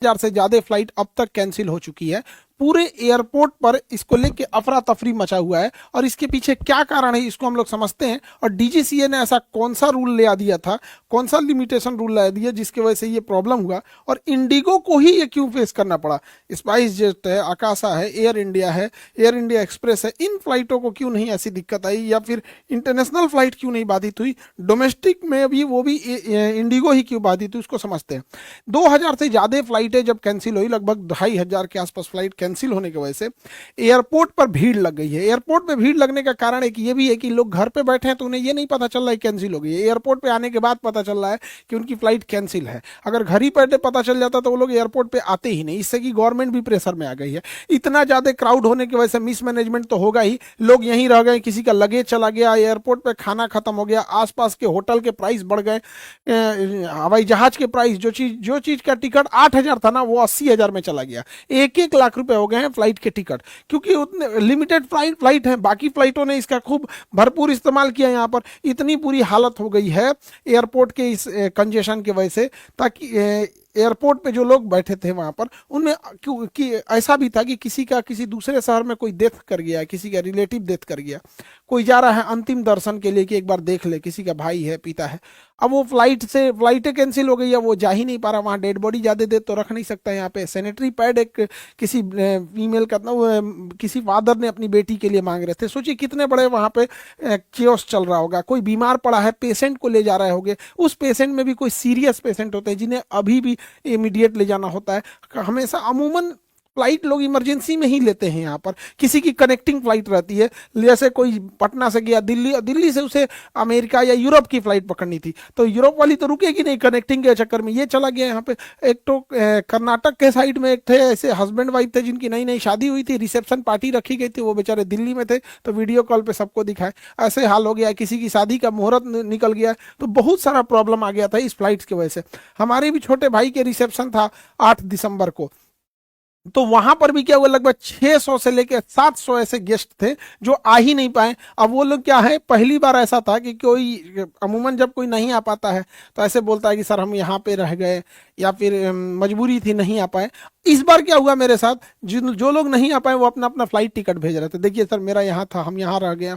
1000 से ज्यादा फ्लाइट अब तक कैंसिल हो चुकी है। पूरे एयरपोर्ट पर इसको लेके अफरा तफरी मचा हुआ है और इसके पीछे क्या कारण है इसको हम लोग समझते हैं। और डीजीसीए ने ऐसा कौन सा रूल ले दिया था, कौन सा लिमिटेशन रूल ला दिया जिसकी वजह से ये प्रॉब्लम हुआ, और इंडिगो को ही ये क्यों फेस करना पड़ा। स्पाइस जेट है, आकाशा है, एयर इंडिया है, एयर इंडिया एक्सप्रेस है, इन फ्लाइटों को क्यों नहीं ऐसी दिक्कत आई, या फिर इंटरनेशनल फ्लाइट क्यों नहीं बाधित हुई, डोमेस्टिक में भी वो भी इंडिगो ही क्यों बाधित हुई, उसको समझते हैं। 2000 से ज्यादा फ्लाइटें जब कैंसिल हुई, लगभग 2500 के आसपास फ्लाइट कैंसिल होने की वजह से एयरपोर्ट पर भीड़ लग गई है। एयरपोर्ट पे भीड़ लगने का कारण एक ये भी है कि लोग घर पे बैठे हैं तो उन्हें ये नहीं पता चल रहा है कैंसिल हो गई है। एयरपोर्ट पे आने के बाद पता चल रहा है कि उनकी फ्लाइट कैंसिल है। अगर घर ही बैठे पता चल जाता तो वो लोग एयरपोर्ट पे आते ही नहीं। इससे कि गवर्नमेंट भी प्रेशर में आ गई है। इतना ज्यादा क्राउड होने की वजह से मिसमैनेजमेंट तो होगा ही, लोग यहीं रह गए, किसी का लगेज चला गया, एयरपोर्ट पे खाना खत्म हो गया, आसपास के होटल के प्राइस बढ़ गए, हवाई जहाज के प्राइस, जो चीज का टिकट 8000 था ना वो 80,000 में चला गया। 1-1 लाख रुपए हो गए हैं फ्लाइट के टिकट, क्योंकि उतने लिमिटेड फ्लाइट है। बाकी फ्लाइटों ने इसका खूब भरपूर इस्तेमाल किया। यहाँ पर इतनी बुरी हालत हो गई है एयरपोर्ट के इस कंजेशन की वजह से, ताकि एयरपोर्ट पे जो लोग बैठे थे वहां पर उनमें क्योंकि ऐसा भी था कि किसी का किसी दूसरे शहर में कोई डेथ कर गया, किसी का रिलेटिव डेथ कर गया, कोई जा रहा है अंतिम दर्शन के लिए कि एक बार देख ले, किसी का भाई है, पिता है। अब वो फ्लाइटें कैंसिल हो गई है, वो जा ही नहीं पा रहा वहां। डेड बॉडी ज्यादा देर तो रख नहीं सकता। यहाँ पे सैनिटरी पैड एक किसी फीमेल का किसी फादर ने अपनी बेटी के लिए मांग रहे थे। सोचिए कितने बड़े वहां पे केओस चल रहा होगा। कोई बीमार पड़ा है, पेशेंट को ले जा रहे होंगे, उस पेशेंट में भी कोई सीरियस पेशेंट होते हैं जिन्हें अभी भी इमीडिएट ले जाना होता है। हमेशा अमूमन फ्लाइट लोग इमरजेंसी में ही लेते हैं। यहाँ पर किसी की कनेक्टिंग फ्लाइट रहती है, जैसे कोई पटना से गया दिल्ली, दिल्ली से उसे अमेरिका या यूरोप की फ्लाइट पकड़नी थी तो यूरोप वाली तो रुकेगी नहीं, कनेक्टिंग के चक्कर में ये चला गया। यहाँ पे एक तो कर्नाटक के साइड में एक थे ऐसे हस्बैंड वाइफ थे जिनकी नई नई शादी हुई थी, रिसेप्शन पार्टी रखी गई थी, वो बेचारे दिल्ली में थे तो वीडियो कॉल पे सबको दिखाए। ऐसे हाल हो गया। किसी की शादी का मुहूर्त निकल गया, तो बहुत सारा प्रॉब्लम आ गया था इस फ्लाइट की वजह से। हमारे भी छोटे भाई के रिसेप्शन था 8 दिसंबर को, तो वहां पर भी क्या हुआ, लगभग 600 से लेकर 700 ऐसे गेस्ट थे जो आ ही नहीं पाए। अब वो लोग क्या है, पहली बार ऐसा था कि कोई अमूमन जब कोई नहीं आ पाता है तो ऐसे बोलता है कि सर हम यहाँ पे रह गए या फिर मजबूरी थी नहीं आ पाए। इस बार क्या हुआ मेरे साथ, जो लोग नहीं आ पाए वो अपना अपना फ्लाइट टिकट भेज रहे थे। देखिए सर मेरा यहाँ था, हम यहाँ रह गए।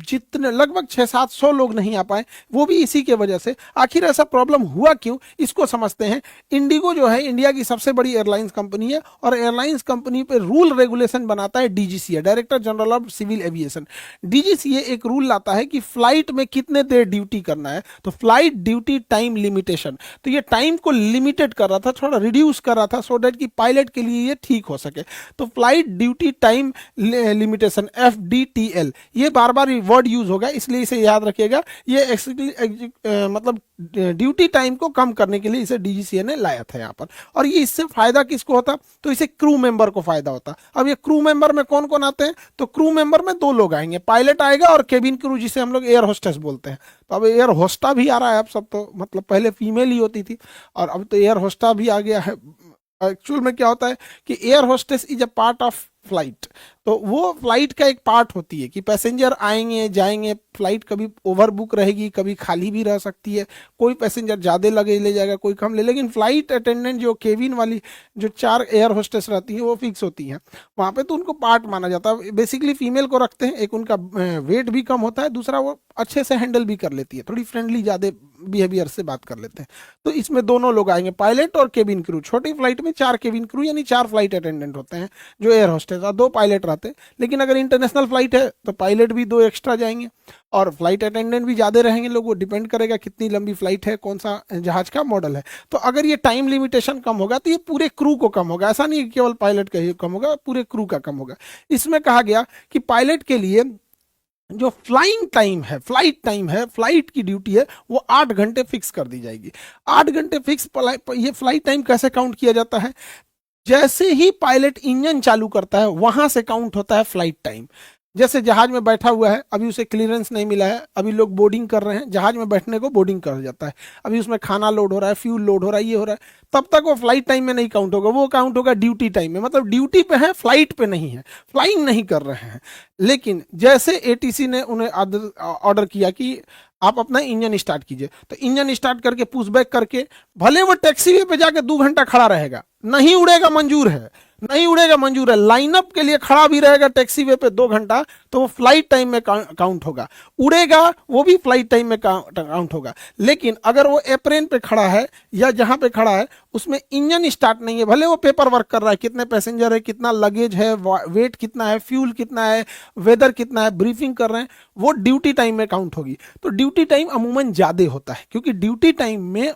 जितने लगभग 600-700 लोग नहीं आ पाए, वो भी इसी के वजह से। आखिर ऐसा प्रॉब्लम हुआ क्यों, इसको समझते हैं। इंडिगो जो है इंडिया की सबसे बड़ी एयरलाइंस कंपनी है और एयरलाइंस कंपनी पे रूल रेगुलेशन बनाता है DGCA, director general of civil aviation. DGCA एक रूल लाता है कि फ्लाइट में कितने देर ड्यूटी करना है, तो फ्लाइट ड्यूटी टाइम लिमिटेशन। तो ये टाइम को लिमिटेड कर रहा था, थोड़ा रिड्यूस कर रहा था, सो डेट कि पायलट के लिए ये ठीक हो सके। तो flight duty time limitation FDTL, ये बार बार वर्ड यूज होगा इसलिए इसे याद रखिएगा। ये मतलब ड्यूटी टाइम को कम करने के लिए इसे डीजीसीए ने लाया था यहाँ पर। और ये इससे फायदा किसको होता, तो इसे क्रू मेंबर को फायदा होता। अब ये क्रू मेंबर में कौन कौन आते हैं, तो क्रू मेंबर में 2 लोग आएंगे, पायलट आएगा और केबिन क्रू जिसे हम लोग एयर होस्टेस बोलते हैं। तो अब एयर होस्टा भी आ रहा है अब सब, तो मतलब पहले फीमेल ही होती थी और अब तो एयर होस्टा भी आ गया है। एक्चुअल में क्या होता है कि air hostess is a part of flight, तो वो फ्लाइट का एक पार्ट होती है कि पैसेंजर आएंगे जाएंगे, फ्लाइट कभी ओवर बुक रहेगी, कभी खाली भी रह सकती है, कोई पैसेंजर ज़्यादा लगे ले जाएगा, कोई कम ले। लेकिन फ्लाइट अटेंडेंट जो केबिन वाली जो 4 एयर होस्टेस रहती हैं वो फिक्स होती हैं वहाँ पे, तो उनको पार्ट माना जाता है। बेसिकली फीमेल को रखते हैं, एक उनका वेट भी कम होता है, दूसरा वो अच्छे से हैंडल भी कर लेती है, थोड़ी फ्रेंडली ज़्यादा बिहेवियर से बात कर लेते हैं। तो इसमें दोनों लोग आएंगे, पायलट और केबिन क्रू। छोटी फ्लाइट में 4 केबिन क्रू यानी 4 फ्लाइट अटेंडेंट होते हैं जो एयर होस्टेस, और 2 पायलट रहते हैं। लेकिन अगर इंटरनेशनल फ्लाइट है तो पायलट भी 2 एक्स्ट्रा जाएंगे और फ्लाइट अटेंडेंट भी ज़्यादा रहेंगे लोग। वो डिपेंड करेगा कितनी लंबी फ्लाइट है, कौन सा जहाज का मॉडल है। तो अगर ये टाइम लिमिटेशन कम होगा तो ये पूरे क्रू को कम होगा। ऐसा नहीं कि केवल पायलट का ही कम होगा, पूरे क्रू का कम होगा। इसमें कहा गया कि पायलट के लिए जो फ्लाइंग टाइम है, फ्लाइट टाइम है, फ्लाइट की ड्यूटी है, वो 8 घंटे फिक्स कर दी जाएगी। 8 घंटे फिक्स। ये फ्लाइट टाइम कैसे काउंट किया जाता है, जैसे ही पायलट इंजन चालू करता है वहां से काउंट होता है फ्लाइट टाइम। जैसे जहाज में बैठा हुआ है, अभी उसे क्लियरेंस नहीं मिला है, अभी लोग बोर्डिंग कर रहे हैं, जहाज में बैठने को बोर्डिंग कर जाता है, अभी उसमें खाना लोड हो रहा है, फ्यूल लोड हो रहा है, ये हो रहा है, तब तक वो फ्लाइट टाइम में नहीं काउंट होगा, वो काउंट होगा ड्यूटी टाइम में। मतलब ड्यूटी पे है, फ्लाइट पे नहीं है, फ्लाइंग नहीं कर रहे हैं। लेकिन जैसे एटीसी ने उन्हें ऑर्डर किया कि आप अपना इंजन स्टार्ट कीजिए, तो इंजन स्टार्ट करके पुश बैक करके भले वो टैक्सी वे पे जाके 2 घंटा खड़ा रहेगा, नहीं उड़ेगा मंजूर है, नहीं उड़ेगा मंजूर है, लाइनअप के लिए खड़ा भी रहेगा टैक्सी वे पे 2 घंटा, तो वो फ्लाइट टाइम में काउंट होगा, उड़ेगा वो भी फ्लाइट टाइम में काउंट होगा। लेकिन अगर वो एप्रेन पे खड़ा है या जहां पे खड़ा है उसमें इंजन स्टार्ट नहीं है, भले वो पेपर वर्क कर रहा है, कितने पैसेंजर है, कितना लगेज है, वेट कितना है, फ्यूल कितना है, वेदर कितना है, ब्रीफिंग कर रहे हैं, वो ड्यूटी टाइम में काउंट होगी। तो ड्यूटी टाइम अमूमन ज्यादा होता है, क्योंकि ड्यूटी टाइम में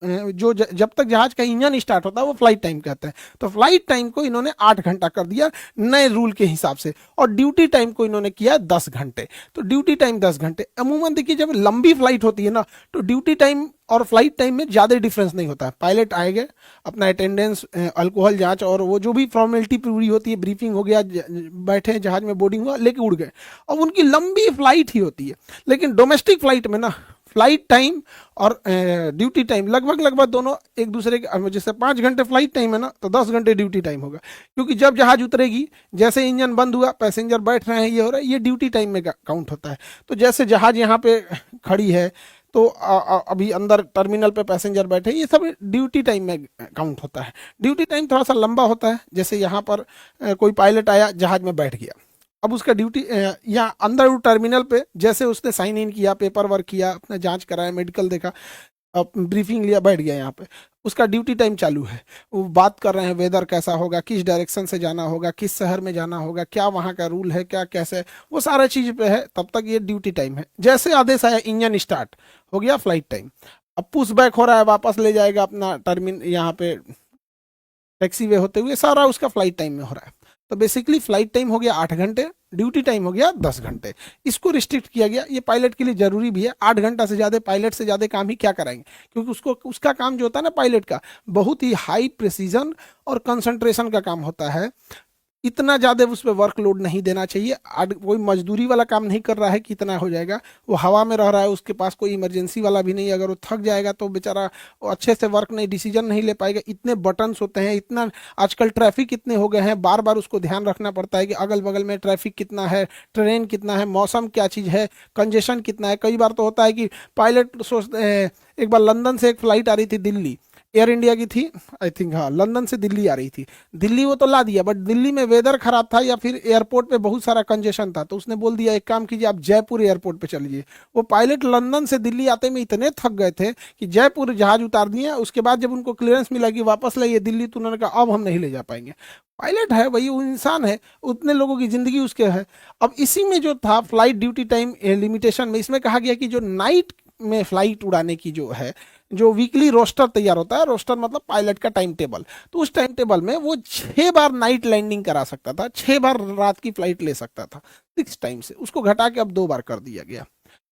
जो जब तक जहाज का इंजन स्टार्ट होता है वो फ्लाइट टाइम कहते हैं। तो फ्लाइट टाइम को इन्होंने 8 घंटा कर दिया नए रूल के हिसाब से, और ड्यूटी टाइम को इन्होंने किया 10 घंटे। तो ड्यूटी टाइम 10 घंटे। अमूमन देखिए जब लंबी फ्लाइट होती है ना, तो ड्यूटी टाइम और फ्लाइट टाइम में ज्यादा डिफरेंस नहीं होता है। पायलट आएंगे, अपना अटेंडेंस, अल्कोहल जांच और वो जो भी फॉर्मेलिटी पूरी होती है, ब्रीफिंग हो गया, बैठे जहाज में, बोर्डिंग हुआ, लेके उड़ गए, अब उनकी लंबी फ्लाइट ही होती है। लेकिन डोमेस्टिक फ्लाइट में ना फ्लाइट टाइम और ड्यूटी टाइम लगभग दोनों एक दूसरे के, जैसे 5 घंटे फ्लाइट टाइम है ना, तो 10 घंटे ड्यूटी टाइम होगा। क्योंकि जब जहाज उतरेगी, जैसे इंजन बंद हुआ, पैसेंजर बैठ रहे हैं, ये हो रहा है, ये ड्यूटी टाइम में काउंट होता है। तो जैसे जहाज यहाँ पे खड़ी है, तो अभी अंदर टर्मिनल पे पैसेंजर बैठे, ये सब ड्यूटी टाइम में काउंट होता है। ड्यूटी टाइम थोड़ा सा लंबा होता है, जैसे यहाँ पर कोई पायलट आया, जहाज में बैठ गया, अब उसका ड्यूटी यहाँ अंदर टर्मिनल पे जैसे उसने साइन इन किया, पेपर वर्क किया, अपना जांच कराया, मेडिकल देखा, ब्रीफिंग लिया, बैठ गया यहाँ पे, उसका ड्यूटी टाइम चालू है। वो बात कर रहे हैं वेदर कैसा होगा, किस डायरेक्शन से जाना होगा, किस शहर में जाना होगा, क्या वहाँ का रूल है, क्या कैसे, वो सारा चीज़ पे है, तब तक ये ड्यूटी टाइम है। जैसे आदेश आया इंजन स्टार्ट हो गया, फ्लाइट टाइम। अब पुश बैक हो रहा है, वापस ले जाएगा अपना टर्मिन, यहाँ पे टैक्सी वे होते हुए, सारा उसका फ्लाइट टाइम में हो रहा है। तो बेसिकली फ्लाइट टाइम हो गया 8 घंटे, ड्यूटी टाइम हो गया 10 घंटे। इसको रिस्ट्रिक्ट किया गया, ये पायलट के लिए जरूरी भी है। 8 घंटा से ज्यादा पायलट से ज्यादा काम ही क्या कराएंगे, क्योंकि उसको उसका काम जो होता है ना पायलट का, बहुत ही हाई प्रिसीजन और कंसंट्रेशन का काम होता है। इतना ज्यादा उस पर वर्कलोड नहीं देना चाहिए। कोई मजदूरी वाला काम नहीं कर रहा है कि इतना हो जाएगा, वो हवा में रह रहा है, उसके पास कोई इमरजेंसी वाला भी नहीं, अगर वो थक जाएगा तो बेचारा अच्छे से वर्क नहीं, डिसीजन नहीं ले पाएगा। इतने बटन्स होते हैं, इतना आजकल ट्रैफिक इतने हो गए हैं, बार बार उसको ध्यान रखना पड़ता है कि अगल बगल में ट्रैफिक कितना है, ट्रेन कितना है, मौसम क्या चीज़ है, कंजेशन कितना है। कई बार तो होता है कि पायलट सोचते हैं, एक बार लंदन से एक फ्लाइट आ रही थी दिल्ली, एयर इंडिया की थी आई थिंक, हाँ, लंदन से दिल्ली आ रही थी। दिल्ली वो तो ला दिया, बट दिल्ली में वेदर खराब था या फिर एयरपोर्ट पे बहुत सारा कंजेशन था, तो उसने बोल दिया एक काम कीजिए, आप जयपुर एयरपोर्ट पे चलिए। वो पायलट लंदन से दिल्ली आते में इतने थक गए थे कि जयपुर जहाज उतार दिए। उसके बाद जब उनको क्लियरेंस मिला कि वापस लाइए दिल्ली, तो उन्होंने कहा अब हम नहीं ले जा पाएंगे। पायलट है वही, वो इंसान है, उतने लोगों की जिंदगी उसके है। अब इसी में जो था फ्लाइट ड्यूटी टाइम लिमिटेशन में, इसमें कहा गया कि जो नाइट में फ्लाइट उड़ाने की जो है, जो वीकली रोस्टर तैयार होता है, रोस्टर मतलब पायलट का टाइम टेबल, तो उस टाइम टेबल में वो 6 बार नाइट लैंडिंग करा सकता था, 6 बार रात की फ्लाइट ले सकता था 6 टाइम से। उसको घटा के अब 2 बार कर दिया गया,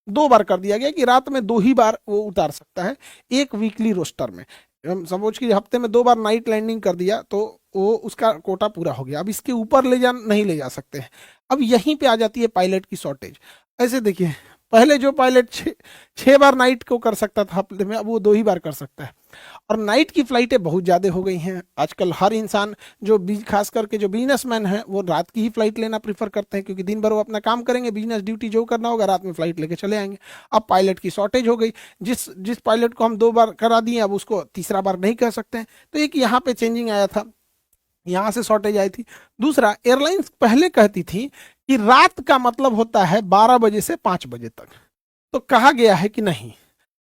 2 बार कर दिया गया कि रात में 2 ही बार वो उतार सकता है एक वीकली रोस्टर में। हम समझ कि हफ्ते में 2 बार नाइट लैंडिंग कर दिया तो वो उसका कोटा पूरा हो गया। अब इसके ऊपर नहीं ले जा सकते हैं। अब यहीं पे आ जाती है पायलट की शॉर्टेज। ऐसे देखिए, पहले जो पायलट 6 बार नाइट को कर सकता था हफ्ते में, अब वो 2 ही बार कर सकता है। और नाइट की फ्लाइटें बहुत ज़्यादा हो गई हैं आजकल। हर इंसान जो खास करके जो बिजनेसमैन है, वो रात की ही फ्लाइट लेना प्रीफर करते हैं, क्योंकि दिन भर वो अपना काम करेंगे, बिजनेस ड्यूटी जो करना होगा, रात में फ्लाइट लेके चले आएंगे। अब पायलट की शॉर्टेज हो गई, जिस पायलट को हम 2 बार करा दिए, अब उसको तीसरा बार नहीं कर सकते हैं। तो एक यहाँ पे चेंजिंग आया था, यहाँ से शॉर्टेज आई थी। दूसरा, एयरलाइंस पहले कहती थी कि रात का मतलब होता है 12 बजे से 5 बजे तक, तो कहा गया है कि नहीं,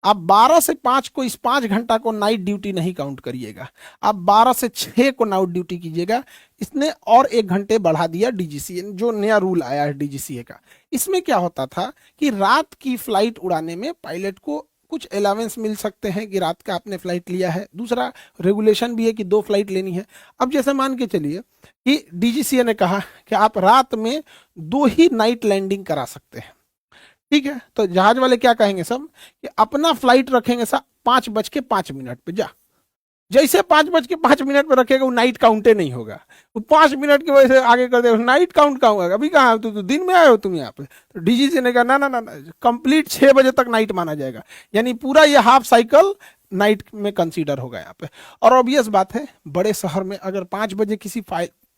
आप 12 से 5 को, इस 5 घंटा को नाइट ड्यूटी नहीं काउंट करिएगा, आप 12 से 6 को नाइट ड्यूटी कीजिएगा। इसने और 1 घंटे बढ़ा दिया डीजीसीए, जो नया रूल आया है डीजीसीए का। इसमें क्या होता था कि रात की फ्लाइट उड़ाने में पायलट को कुछ अलावेंस मिल सकते हैं कि रात का आपने फ्लाइट लिया है। दूसरा, रेगुलेशन भी है कि 2 फ्लाइट लेनी है। अब जैसे मान के चलिए कि डीजीसीए ने कहा कि आप रात में 2 ही नाइट लैंडिंग करा सकते हैं, ठीक है, तो जहाज वाले क्या कहेंगे सब कि अपना फ्लाइट रखेंगे सब 5:05 पे, जा जैसे 5:05 पे रखेगा वो नाइट काउंटे नहीं होगा, वो 5 मिनट की वजह से आगे कर देगा, नाइट काउंट कहाँ होगा, अभी कहाँ तो दिन में आए हो तुम यहाँ पे। तो डीजीसी ने कहा ना ना ना, कंप्लीट 6 बजे तक नाइट माना जाएगा, यानी पूरा ये हाफ साइकिल नाइट में कंसीडर होगा यहाँ पे। और ऑब्वियस बात है, बड़े शहर में अगर 5 बजे किसी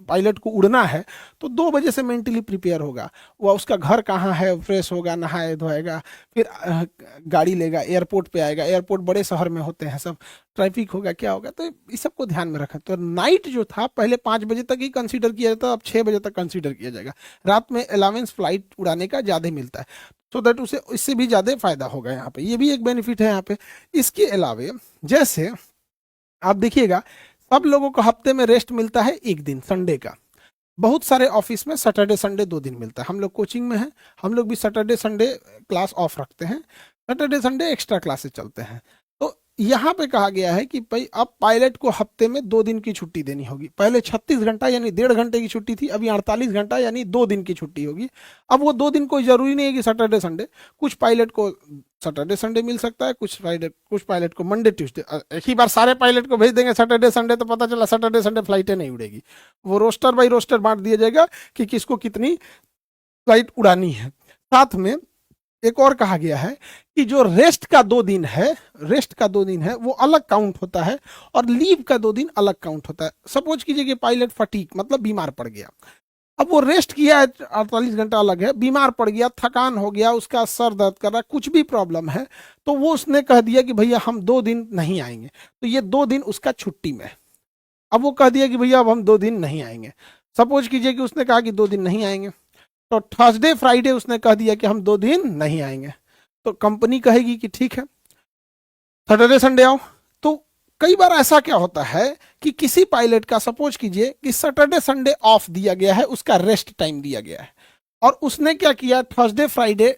पायलट को उड़ना है तो 2 बजे से मेंटली प्रिपेयर होगा। वह उसका घर कहाँ है, फ्रेश होगा, नहाए धोएगा, फिर गाड़ी लेगा, एयरपोर्ट पे आएगा। एयरपोर्ट बड़े शहर में होते हैं सब, ट्रैफिक होगा, क्या होगा, तो इस सबको ध्यान में रखें। तो नाइट जो था पहले 5 बजे तक ही कंसीडर किया जाता, अब 6 बजे तक कंसीडर किया जाएगा। रात में अलावेंस फ्लाइट उड़ाने का ज़्यादा मिलता है, सो दैट उसे इससे भी ज़्यादा फायदा होगा यहाँ पे। ये भी एक बेनिफिट है यहाँ पे। इसके अलावे जैसे आप देखिएगा, सब लोगों को हफ्ते में रेस्ट मिलता है 1 दिन, संडे का। बहुत सारे ऑफिस में सैटरडे संडे 2 दिन मिलता है। हम लोग कोचिंग में हैं, हम लोग भी सैटरडे संडे क्लास ऑफ रखते हैं, सैटरडे संडे एक्स्ट्रा क्लासेस चलते हैं। तो यहाँ पे कहा गया है कि भाई अब पायलट को हफ्ते में 2 दिन की छुट्टी देनी होगी। पहले 36 घंटा यानी 1.5 घंटे की छुट्टी थी, अभी 48 घंटा यानी 2 दिन की छुट्टी होगी। अब वो 2 दिन कोई जरूरी नहीं है कि सैटरडे संडे, कुछ पायलट को सैटरडे संडे मिल सकता है, कुछ पायलट को मंडे ट्यूसडे। एक ही बार सारे पायलट को भेज देंगे सैटरडे संडे तो पता चला सैटरडे संडे फ्लाइटें नहीं उड़ेगी। वो रोस्टर बाई रोस्टर बांट दिया जाएगा कि किसको कितनी फ्लाइट उड़ानी है। साथ में एक और कहा गया है कि जो रेस्ट का 2 दिन है, रेस्ट का 2 दिन है वो अलग काउंट होता है और लीव का 2 दिन अलग काउंट होता है। सपोज कीजिए कि पायलट फटीक मतलब बीमार पड़ गया, अब वो रेस्ट किया है 48 घंटा अलग है, बीमार पड़ गया, थकान हो गया, उसका सर दर्द कर रहा, कुछ भी प्रॉब्लम है, तो वो उसने कह दिया कि भैया हम 2 दिन नहीं आएंगे, तो ये 2 दिन उसका छुट्टी में। अब वो कह दिया कि भैया अब हम 2 दिन नहीं आएंगे। सपोज कीजिए कि उसने कहा कि 2 दिन नहीं आएंगे, तो थर्सडे फ्राइडे उसने कह दिया कि हम 2 दिन नहीं आएंगे, तो कंपनी कहेगी कि ठीक है सैटरडे संडे आओ। तो कई बार ऐसा क्या होता है कि किसी पायलट का सपोज कीजिए कि सैटरडे संडे ऑफ दिया गया है, उसका रेस्ट टाइम दिया गया है, और उसने क्या किया थर्सडे फ्राइडे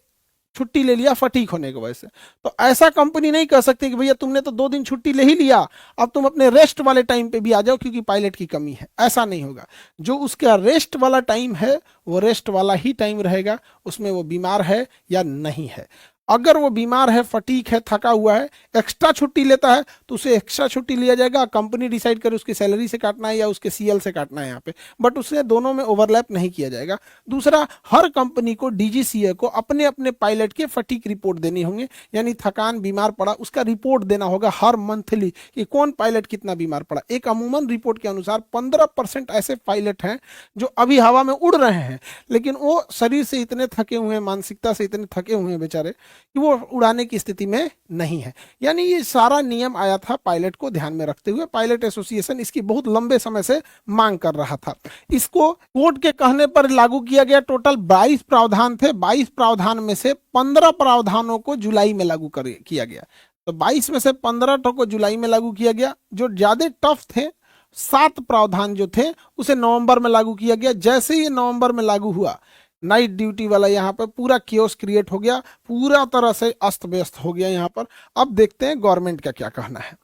छुट्टी ले लिया फटीक होने की वजह से। तो ऐसा कंपनी नहीं कह सकती कि भैया तुमने तो 2 दिन छुट्टी ले ही लिया, अब तुम अपने रेस्ट वाले टाइम पे भी आ जाओ क्योंकि पायलट की कमी है। ऐसा नहीं होगा। जो उसका रेस्ट वाला टाइम है वो रेस्ट वाला ही टाइम रहेगा, उसमें वो बीमार है या नहीं है। अगर वो बीमार है, फटीक है, थका हुआ है, एक्स्ट्रा छुट्टी लेता है तो उसे एक्स्ट्रा छुट्टी लिया जाएगा। कंपनी डिसाइड करे उसकी सैलरी से काटना है या उसके सीएल से काटना है यहाँ पे, बट उससे दोनों में ओवरलैप नहीं किया जाएगा। दूसरा, हर कंपनी को डीजीसीए को अपने अपने पायलट के फटीक रिपोर्ट देनी होंगे, यानी थकान, बीमार पड़ा, उसका रिपोर्ट देना होगा हर मंथली कि कौन पायलट कितना बीमार पड़ा। एक अमूमन रिपोर्ट के अनुसार 15% ऐसे पायलट हैं जो अभी हवा में उड़ रहे हैं, लेकिन वो शरीर से इतने थके हुए हैं, मानसिकता से इतने थके हुए हैं बेचारे कि वो उड़ाने की स्थिति में नहीं है। यानी ये सारा नियम आया था पायलट को ध्यान में रखते हुए। पायलट एसोसिएशन इसकी बहुत लंबे समय से मांग कर रहा था। इसको कोर्ट के कहने पर लागू किया गया। टोटल 22 प्रावधान थे, 22 प्रावधान में से 15 प्रावधानों को जुलाई में लागू किया गया। तो 22 में से 15 को जुलाई में लागू किया गया। जो ज्यादा टफ थे 7 प्रावधान जो थे उसे नवंबर में लागू किया गया। जैसे ही नवंबर में लागू हुआ, नाइट ड्यूटी वाला यहाँ पर पूरा कियोस क्रिएट हो गया, पूरा तरह से अस्त व्यस्त हो गया यहाँ पर। अब देखते हैं गवर्नमेंट का क्या कहना है।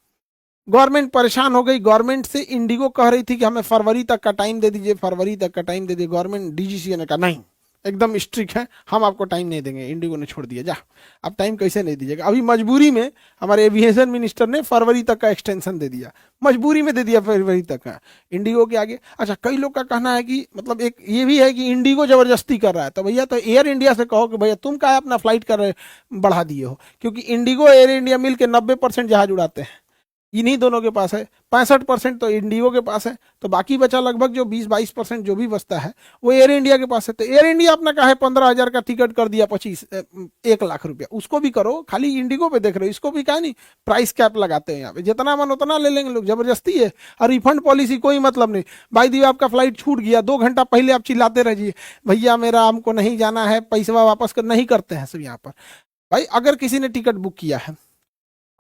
गवर्नमेंट परेशान हो गई। गवर्नमेंट से इंडिगो कह रही थी कि हमें फरवरी तक का टाइम दे दीजिए, फरवरी तक का टाइम दे दीजिए। गवर्नमेंट डीजीसीए ने कहा नहीं, एकदम स्ट्रिक्ट है, हम आपको टाइम नहीं देंगे। इंडिगो ने छोड़ दिया, जा अब टाइम कैसे नहीं दीजिएगा। अभी मजबूरी में हमारे एविएशन मिनिस्टर ने फरवरी तक का एक्सटेंशन दे दिया, मजबूरी में दे दिया फरवरी तक का इंडिगो के आगे। अच्छा, कई लोग का कहना है कि मतलब एक ये भी है कि इंडिगो जबरदस्ती कर रहा है, तो भैया तो एयर इंडिया से कहो कि भैया तुम क्या अपना फ्लाइट कर बढ़ा दिए हो, क्योंकि इंडिगो एयर इंडिया मिलकर 90% जहाज उड़ाते हैं, इन्हीं दोनों के पास है। 65% तो इंडिगो के पास है, तो बाकी बचा लगभग जो 20-22% जो भी बचता है वो एयर इंडिया के पास है। तो एयर इंडिया अपना कहा है 15,000 का टिकट कर दिया, 1 लाख रुपया, उसको भी करो। खाली इंडिगो पे देख रहे हो, इसको भी कहा नहीं प्राइस कैप लगाते हैं यहाँ पे, जितना मन उतना ले लेंगे लोग, जबरदस्ती है। और रिफंड पॉलिसी कोई मतलब नहीं। भाई दी आपका फ्लाइट छूट गया, 2 घंटा पहले आप चिल्लाते रहिए भैया मेरा हमको नहीं जाना है, पैसा वापस कर, नहीं करते हैं सब यहाँ पर। भाई अगर किसी ने टिकट बुक किया है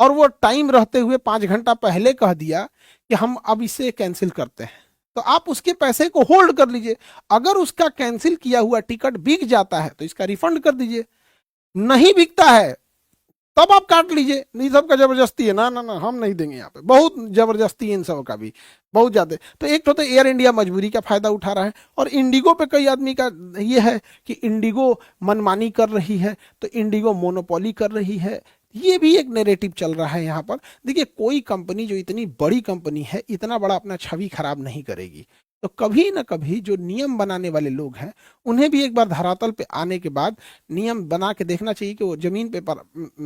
और वो टाइम रहते हुए 5 घंटा पहले कह दिया कि हम अब इसे कैंसिल करते हैं, तो आप उसके पैसे को होल्ड कर लीजिए। अगर उसका कैंसिल किया हुआ टिकट बिक जाता है तो इसका रिफंड कर दीजिए, नहीं बिकता है तब आप काट लीजिए। नहीं, सबका जबरदस्ती है, ना ना ना हम नहीं देंगे, यहाँ पे बहुत जबरदस्ती है इन सब का भी, बहुत ज्यादा। तो एक तो एयर इंडिया मजबूरी का फायदा उठा रहा है, और इंडिगो पे कई आदमी का ये है कि इंडिगो मनमानी कर रही है, तो इंडिगो मोनोपोली कर रही है। ये भी एक नैरेटिव चल रहा है यहाँ पर। देखिए, कोई कंपनी जो इतनी बड़ी कंपनी है इतना बड़ा अपना छवि खराब नहीं करेगी। तो कभी ना कभी जो नियम बनाने वाले लोग हैं उन्हें भी एक बार धरातल पे आने के बाद नियम बना के देखना चाहिए कि वो जमीन पे पर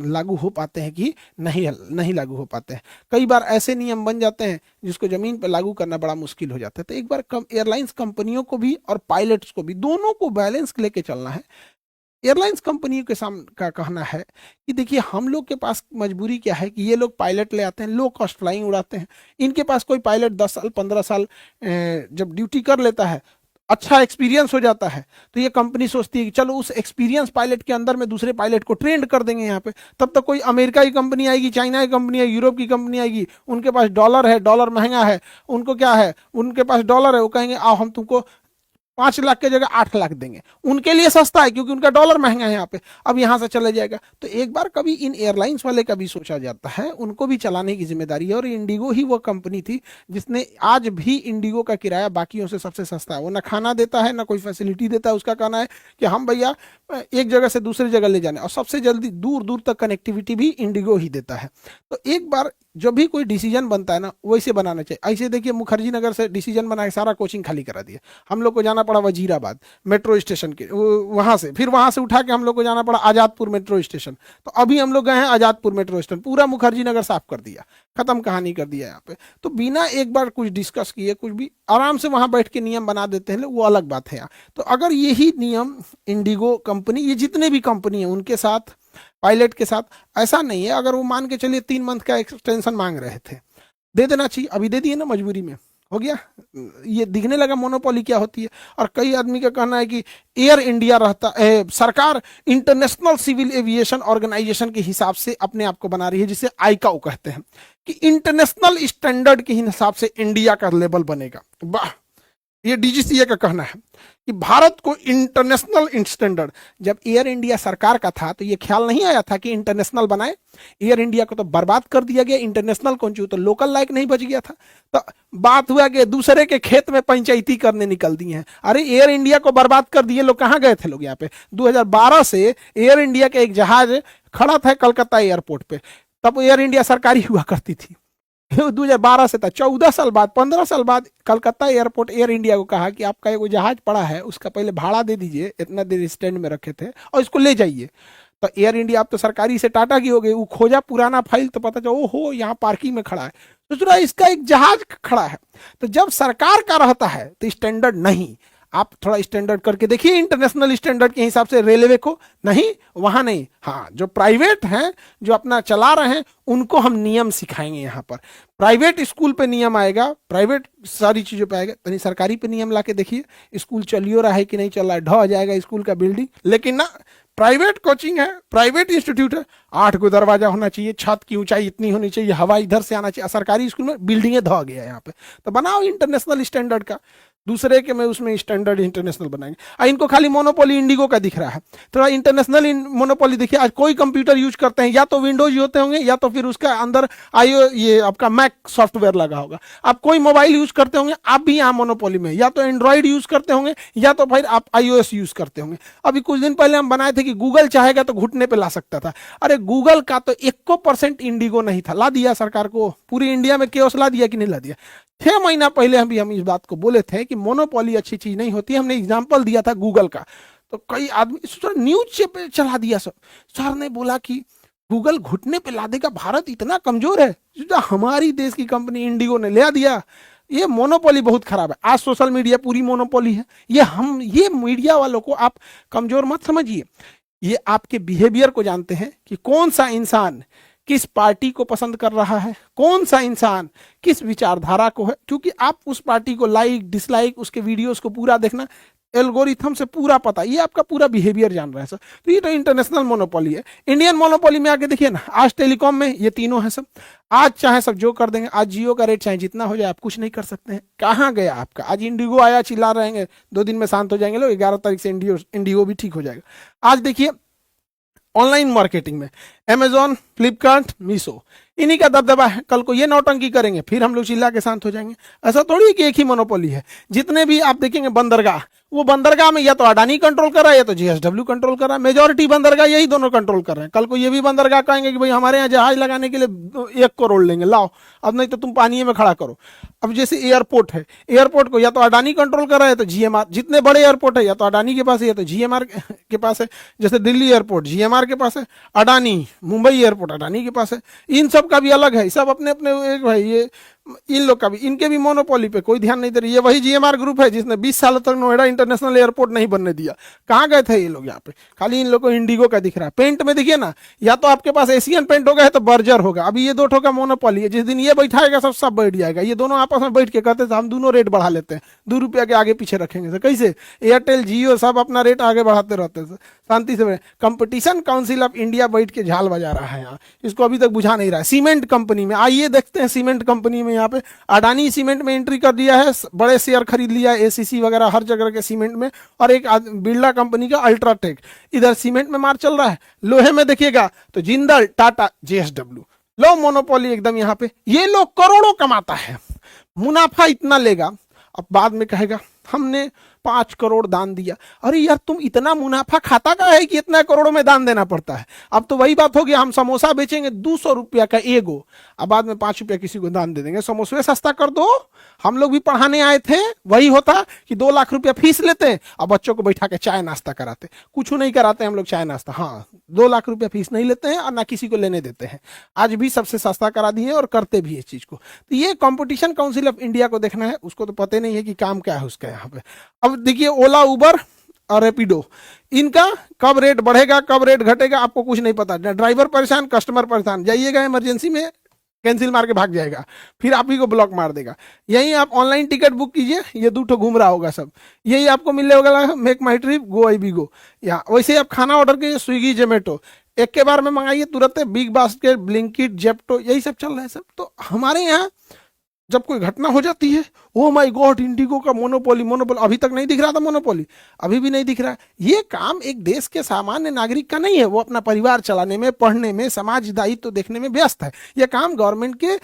लागू हो पाते हैं कि नहीं नहीं लागू हो पाते हैं। कई बार ऐसे नियम बन जाते हैं जिसको जमीन पे लागू करना बड़ा मुश्किल हो जाता है। तो एक बार एयरलाइंस कंपनियों को भी और पायलट्स को भी दोनों को बैलेंस लेके चलना है। एयरलाइंस कंपनियों के सामने का कहना है कि देखिए हम लोग के पास मजबूरी क्या है कि ये लोग पायलट ले आते हैं, लो कॉस्ट फ्लाइंग उड़ाते हैं। इनके पास कोई पायलट 10 साल 15 साल जब ड्यूटी कर लेता है, अच्छा एक्सपीरियंस हो जाता है, तो ये कंपनी सोचती है कि चलो उस एक्सपीरियंस पायलट के अंदर में दूसरे पायलट को ट्रेंड कर देंगे यहाँ पे। तब तक कोई अमेरिका की कंपनी आएगी, चाइना की कंपनी आएगी, यूरोप की कंपनी आएगी, उनके पास डॉलर है, डॉलर महंगा है, उनको क्या है, उनके पास डॉलर है, वो कहेंगे आओ हम तुमको 5 लाख की जगह 8 लाख देंगे। उनके लिए सस्ता है क्योंकि उनका डॉलर महंगा है यहाँ पे। अब यहाँ से चला जाएगा। तो एक बार कभी इन एयरलाइंस वाले का भी सोचा जाता है, उनको भी चलाने की जिम्मेदारी है। और इंडिगो ही वो कंपनी थी जिसने, आज भी इंडिगो का किराया बाकियों से सबसे सस्ता है। वो ना खाना देता है ना कोई फैसिलिटी देता है। उसका कहना है कि हम भैया एक जगह से दूसरी जगह ले जाने, और सबसे जल्दी दूर दूर तक कनेक्टिविटी भी इंडिगो ही देता है। तो एक बार जब भी कोई डिसीजन बनता है ना, वैसे बनाना चाहिए। ऐसे देखिए मुखर्जी नगर से डिसीजन बना के सारा कोचिंग खाली करा दिया। हम लोग को जाना पड़ा वजीराबाद मेट्रो स्टेशन के, वहां से, फिर वहां से उठा के हम लोग को जाना पड़ा आजादपुर मेट्रो स्टेशन। तो अभी हम लोग गए हैं आजादपुर मेट्रो स्टेशन, पूरा मुखर्जी नगर साफ कर दिया, खत्म कहानी कर दिया यहाँ पे। तो बिना एक बार कुछ डिस्कस किए कुछ भी आराम से वहां बैठ के नियम बना देते हैं, वो अलग बात है यहाँ। तो अगर यही नियम इंडिगो कंपनी, ये जितने भी कंपनी है उनके साथ, पायलट के साथ ऐसा नहीं है। अगर वो मान के चलिए 3 मंथ का एक्सटेंशन मांग रहे थे, दे देना चाहिए। अभी दे दिए ना, मजबूरी में हो गया। ये दिखने लगा मोनोपोली क्या होती है। और कई आदमी का कहना है कि एयर इंडिया रहता है, सरकार इंटरनेशनल सिविल एविएशन ऑर्गेनाइजेशन के हिसाब से अपने आप को बना रही है, जिसे आईकाओ कहते हैं, कि इंटरनेशनल स्टैंडर्ड के हिसाब से इंडिया का लेवल बनेगा। वाह, ये डीजीसीए का कहना है कि भारत को इंटरनेशनल स्टैंडर्ड। जब एयर इंडिया सरकार का था तो ये ख्याल नहीं आया था कि इंटरनेशनल बनाए। एयर इंडिया को तो बर्बाद कर दिया गया, इंटरनेशनल कौन चाहिए, तो लोकल लायक नहीं बच गया था। तो बात हुआ कि दूसरे के खेत में पंचायती करने निकल दिए हैं। अरे एयर इंडिया को बर्बाद कर दिए लोग, कहाँ गए थे लोग यहाँ पे। 2012 से एयर इंडिया का एक जहाज खड़ा था कलकत्ता एयरपोर्ट पे, तब एयर इंडिया सरकारी हुआ करती थी। 2012 से था, 14 साल बाद, 15 साल बाद कलकत्ता एयरपोर्ट एयर इंडिया को कहा कि आपका एक जहाज पड़ा है, उसका पहले भाड़ा दे दीजिए, इतना देर स्टैंड में रखे थे, और इसको ले जाइए। तो एयर इंडिया अब तो सरकारी से टाटा की हो गई। वो खोजा पुराना फाइल तो पता चला ओहो यहाँ पार्किंग में खड़ा है, तो सुना इसका एक जहाज खड़ा है। तो जब सरकार का रहता है तो स्टैंडर्ड नहीं, आप थोड़ा स्टैंडर्ड करके देखिए इंटरनेशनल स्टैंडर्ड के हिसाब से रेलवे को, नहीं वहां नहीं। हाँ, जो प्राइवेट हैं जो अपना चला रहे हैं उनको हम नियम सिखाएंगे। यहाँ पर प्राइवेट स्कूल पे नियम आएगा, प्राइवेट सारी चीजों पे आएगा, यानी सरकारी पे नियम लाके देखिए स्कूल चलियो रहा है कि नहीं चल रहा है, ढह जाएगा स्कूल का बिल्डिंग। लेकिन ना, प्राइवेट कोचिंग है, प्राइवेट इंस्टीट्यूट है, 8 को दरवाजा होना चाहिए, छत की ऊंचाई इतनी होनी चाहिए, हवा इधर से आना चाहिए। सरकारी स्कूल में बिल्डिंगें ढह गया है यहाँ पे। तो बनाओ इंटरनेशनल स्टैंडर्ड का, दूसरे के में उसमें स्टैंडर्ड इंटरनेशनल बनाएंगे। इनको खाली मोनोपोली इंडिगो का दिख रहा है, थोड़ा इंटरनेशनल मोनोपोली देखिए। आज कोई कंप्यूटर यूज करते हैं या तो विंडोज होते होंगे या तो फिर उसका अंदर आईओ, ये आपका मैक सॉफ्टवेयर लगा होगा। आप कोई मोबाइल यूज करते होंगे, आप भी यहाँ मोनोपोली में, या तो एंड्रॉइड यूज करते होंगे या तो फिर आप iOS यूज करते होंगे। अभी कुछ दिन पहले हम बनाए थे कि गूगल चाहेगा तो घुटने पे ला सकता था। अरे गूगल का तो 1% इंडिगो नहीं था, ला दिया सरकार को, पूरी इंडिया में केओस ला दिया कि नहीं ला दिया। 6 महीना पहले हम इस बात को बोले थे कि मोनोपोली अच्छी चीज नहीं होती। हमने एग्जाम्पल दिया था गूगल का, तो कई आदमी न्यूज पे चला दिया। सर ने बोला कि गूगल घुटने पे ला देगा, भारत इतना कमजोर है। हमारी देश की कंपनी इंडिगो ने ले दिया। ये मोनोपोली बहुत खराब है। आज सोशल मीडिया पूरी मोनोपोली है। ये मीडिया वालों को आप कमजोर मत समझिए, ये आपके बिहेवियर को जानते हैं कि कौन सा इंसान किस पार्टी को पसंद कर रहा है, कौन सा इंसान किस विचारधारा को है, क्योंकि आप उस पार्टी को लाइक डिसलाइक, उसके वीडियोस को पूरा देखना, एल्गोरिथम से पूरा पता, ये आपका पूरा बिहेवियर जान रहा है सर। तो ये तो इंटरनेशनल मोनोपोली है। इंडियन मोनोपोली में आके देखिए ना, आज टेलीकॉम में ये तीनों है सब। आज चाहे सब जो कर देंगे, आज जियो का रेट चाहे जितना हो जाए आप कुछ नहीं कर सकते हैं। कहाँ गया आपका? आज इंडिगो आया, चिल्ला रहेंगे, 2 दिन में शांत हो जाएंगे लोग, 11 तारीख से इंडिगो भी ठीक हो जाएगा। आज देखिए ऑनलाइन मार्केटिंग में अमेजॉन, फ्लिपकार्ट, मीशो, इन्हीं का दबदबा है, कल को ये नौटंकी करेंगे फिर हम लोग चिल्ला के शांत हो जाएंगे। ऐसा थोड़ी है कि एक ही मोनोपोली है। जितने भी आप देखेंगे बंदरगाह, वो बंदरगाह में या तो अडानी कंट्रोल कर रहा है या तो जीएसडब्ल्यू कंट्रोल कर रहा है। मेजोरिटी बंदरगाह यही दोनों कंट्रोल कर रहे हैं। कल को ये भी बंदरगाह कहेंगे कि भाई हमारे यहाँ जहाज लगाने के लिए 1 करोड़ लेंगे, लाओ, अब नहीं तो तुम पानी में खड़ा करो। अब जैसे एयरपोर्ट है, एयरपोर्ट को या तो अडानी कंट्रोल कर रहा है तो जीएमआर, जितने बड़े एयरपोर्ट है या तो अडानी के पास है या तो जीएमआर के पास है। जैसे दिल्ली एयरपोर्ट जीएमआर के पास है, अडानी मुंबई एयरपोर्ट अडानी के पास है। इन सब का भी अलग है, सब अपने अपने एक भाई, ये इन लोग का भी, इनके भी मोनोपोली पे कोई ध्यान नहीं दे रही। ये वही जीएमआर ग्रुप है जिसने 20 साल तक नोएडा इंटरनेशनल एयरपोर्ट नहीं बनने दिया। कहाँ गए थे ये लोग? यहाँ पे खाली इन लोग को इंडिगो का दिख रहा है। पेंट में देखिए ना, या तो आपके पास एशियन पेंट होगा है तो बर्जर होगा। अभी ये दो ठो का मोनोपोली है, जिस दिन ये बैठाएगा सब बैठ जाएगा। ये दोनों आपस में बैठ के कहते थे हम दोनों रेट बढ़ा लेते हैं, 2 रुपया के आगे पीछे रखेंगे। तो कैसे? एयरटेल जियो सब अपना रेट आगे बढ़ाते रहते थे शांति से। कंपटीशन काउंसिल ऑफ इंडिया बैठ के झाल बजा रहा है यहाँ, इसको अभी तक बुझा नहीं रहा है। सीमेंट कंपनी में आइए देखते हैं, सीमेंट कंपनी में यहाँ पे अडानी सीमेंट में एंट्री कर दिया है, बड़े शेयर खरीद लिया है एसीसी वगैरह हर जगह के सीमेंट में। और एक बिरला कंपनी का अल्ट्राटेक, इधर सीमेंट में मार चल रहा है। लोहे में देखिएगा तो जिंदल, टाटा, जेएसडब्ल्यू, लो मोनोपोली एकदम यहाँ पे। ये लोग करोड़ों कमाता है, मुनाफा इतना लेगा, अब बाद में कहेगा हमने 5 करोड़ दान दिया। अरे यार तुम इतना मुनाफा खाता का है कि इतना करोड़ों में दान देना पड़ता है? अब तो वही बात होगी, हम समोसा बेचेंगे 200 रुपया का एगो, अब बाद में 5 रुपया किसी को दान दे देंगे। समोसे सस्ता कर दो। हम लोग भी पढ़ाने आए थे, वही होता कि 2 लाख रुपया फीस लेते हैं और बच्चों को बैठा के चाय नाश्ता कराते। कुछ नहीं कराते हम लोग चाय नाश्ता, हाँ 2 लाख रुपया फीस नहीं लेते हैं और ना किसी को लेने देते हैं। आज भी सबसे सस्ता करा दिए और करते भी इस चीज को। तो ये कंपटीशन काउंसिल ऑफ इंडिया को देखना है, उसको तो पता नहीं है कि काम क्या है उसका यहाँ पे। अब देखिए ओला, उबर और रैपिडो, इनका कब रेट बढ़ेगा कब रेट घटेगा आपको कुछ नहीं पता। ड्राइवर परेशान, कस्टमर परेशान, जाइएगा इमरजेंसी में कैंसिल मार के भाग जाएगा, फिर आप ही को ब्लॉक मार देगा। यही आप ऑनलाइन टिकट बुक कीजिए, ये 2 ठो घूम रहा होगा सब, यही आपको मिलने होगा make my trip, go I be go. या वैसे ही आप खाना ऑर्डर कीजिए, स्विगी, जोमेटो, एक के बार में मंगाइए तुरंत। बिग बास्केट, ब्लिंकिट, जेप्टो, यही सब चल रहा है सब। तो हमारे यहाँ जब कोई घटना हो जाती है, ओ माय गॉड इंडिगो का मोनोपोली, मोनोपोली। अभी तक नहीं दिख रहा था मोनोपोली, अभी भी नहीं दिख रहा है। ये काम एक देश के सामान्य नागरिक का नहीं है, वो अपना परिवार चलाने में, पढ़ने में, समाज दायित्व तो देखने में व्यस्त है। ये काम गवर्नमेंट के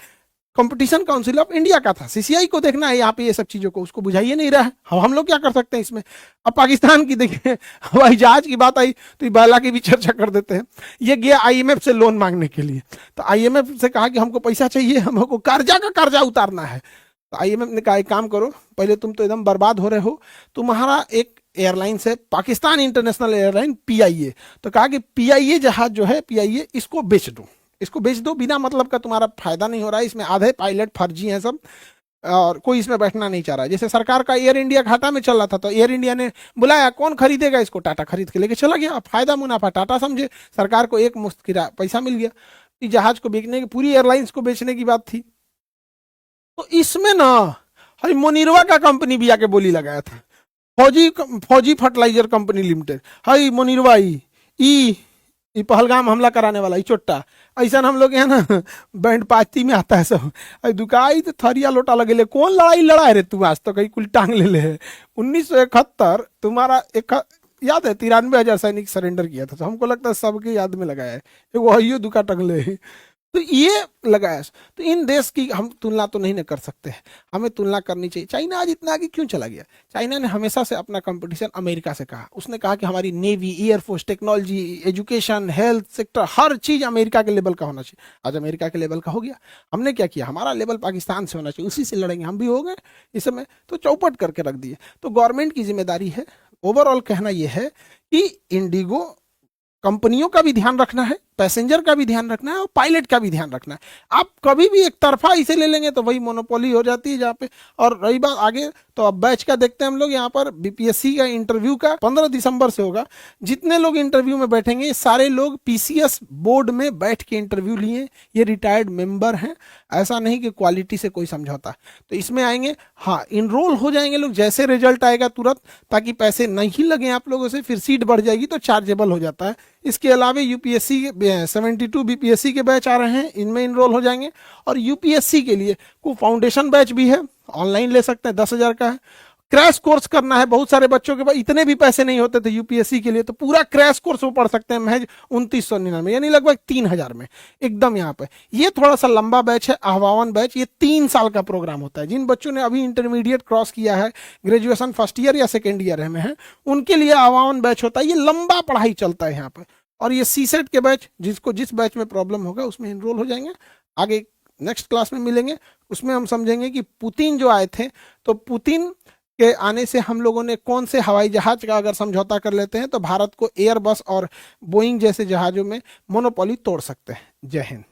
कंपटीशन काउंसिल ऑफ इंडिया का था, सीसीआई को देखना है यहाँ पे ये सब चीजों को, उसको बुझाइए नहीं रहा है। हम लोग क्या कर सकते हैं इसमें? अब पाकिस्तान की देखिए हवाई जहाज की बात आई तो बाला की भी चर्चा कर देते हैं। ये गया आईएमएफ से लोन मांगने के लिए, तो आईएमएफ से कहा कि हमको पैसा चाहिए, हमको कर्जा उतारना है। तो आईएमएफ ने कहा एक काम करो, पहले तुम तो एकदम बर्बाद हो रहे हो, तुम्हारा एक एयरलाइन से पाकिस्तान इंटरनेशनल एयरलाइन पीआईए, तो कहा कि पीआईए जहाज जो है पीआईए इसको बेच दो, इसको बेच दो, बिना मतलब का तुम्हारा फायदा नहीं हो रहा है, इसमें आधे पायलट फर्जी हैं सब और कोई इसमें बैठना नहीं चाह रहा है। जैसे सरकार का एयर इंडिया घाटा में चल रहा था तो एयर इंडिया ने बुलाया, कौन खरीदेगा इसको? टाटा खरीद के लेके चला गया। फायदा मुनाफा टाटा समझे, सरकार को एक मुश्त किराया पैसा मिल गया। इस जहाज को बेचने की, पूरी एयरलाइंस को बेचने की बात थी। तो इसमें ना हई मोनिरवा का कंपनी भी आके बोली लगाया था, फौजी फर्टिलाइजर कंपनी लिमिटेड, हई मोनिरवा ई पहलगाम हमला कराने वाला ई चोट्टा, ऐसा हम लोग यहाँ ना बैंड पार्टी में आता है सब। दुकाई तो थरिया लोटा लगे, कौन लड़ाई लड़ा है रे तू? आज तो कहीं कुल टांग ले है। 1971 तुम्हारा याद है 93,000 सैनिक सरेंडर किया था, तो हमको लगता है सबके याद में लगाया है, वही दुका टंगले। तो ये लगाया। तो इन देश की हम तुलना तो नहीं न कर सकते हैं, हमें तुलना करनी चाहिए। चाइना आज इतना आगे क्यों चला गया? चाइना ने हमेशा से अपना कंपटीशन अमेरिका से कहा, उसने कहा कि हमारी navy, air force, technology, education, health sector, हर चीज अमेरिका के लेवल का होना चाहिए। आज अमेरिका के लेवल का हो गया, हमने क्या किया? हमारा लेवल पाकिस्तान से होना चाहिए, उसी से लड़ेंगे, हम भी हो गए इस समय, तो चौपट करके रख दिए। तो गवर्नमेंट की जिम्मेदारी है। ओवरऑल कहना यह है कि इंडिगो कंपनियों का भी ध्यान रखना है, पैसेंजर का भी ध्यान रखना है और पायलट का भी ध्यान रखना है। आप कभी भी एक तरफा इसे ले लेंगे तो वही मोनोपोली हो जाती है जहाँ पे। और रही बात आगे, तो अब बैच का देखते हैं हम लोग। यहाँ पर बीपीएससी का इंटरव्यू का 15 दिसंबर से होगा। जितने लोग इंटरव्यू में बैठेंगे सारे लोग पीसीएस बोर्ड में बैठ के इंटरव्यू लिए, ये रिटायर्ड मेंबर हैं, ऐसा नहीं कि क्वालिटी से कोई समझौता। तो इसमें आएंगे, हाँ इनरोल हो जाएंगे लोग, जैसे रिजल्ट आएगा तुरंत, ताकि पैसे नहीं लगे आप लोगों से, फिर सीट बढ़ जाएगी तो चार्जेबल हो जाता है। इसके अलावा यूपीएससी के 72 बीपीएससी के बैच आ रहे हैं, इनमें इनरोल हो जाएंगे। और यूपीएससी के लिए को फाउंडेशन बैच भी है, ऑनलाइन ले सकते हैं, 10,000 का है। क्रैश कोर्स करना है, बहुत सारे बच्चों के पास इतने भी पैसे नहीं होते थे यूपीएससी के लिए, तो पूरा क्रैश कोर्स वो पढ़ सकते हैं महज 2999 यानी लगभग 3000 में एकदम यहाँ पे। ये थोड़ा सा लंबा बैच है आह्वान बैच, ये 3 साल का प्रोग्राम होता है। जिन बच्चों ने अभी इंटरमीडिएट क्रॉस किया है, ग्रेजुएशन फर्स्ट ईयर या सेकेंड ईयर में है, उनके लिए आह्वान बैच होता है। ये लंबा पढ़ाई चलता है यहाँ पे। और ये सीसेट के बैच, जिसको जिस बैच में प्रॉब्लम होगा उसमें इनरोल हो जाएंगे। आगे नेक्स्ट क्लास में मिलेंगे, उसमें हम समझेंगे कि पुतिन जो आए थे, तो पुतिन के आने से हम लोगों ने कौन से हवाई जहाज का अगर समझौता कर लेते हैं तो भारत को एयरबस और बोइंग जैसे जहाजों में मोनोपोली तोड़ सकते हैं। जय हिंद।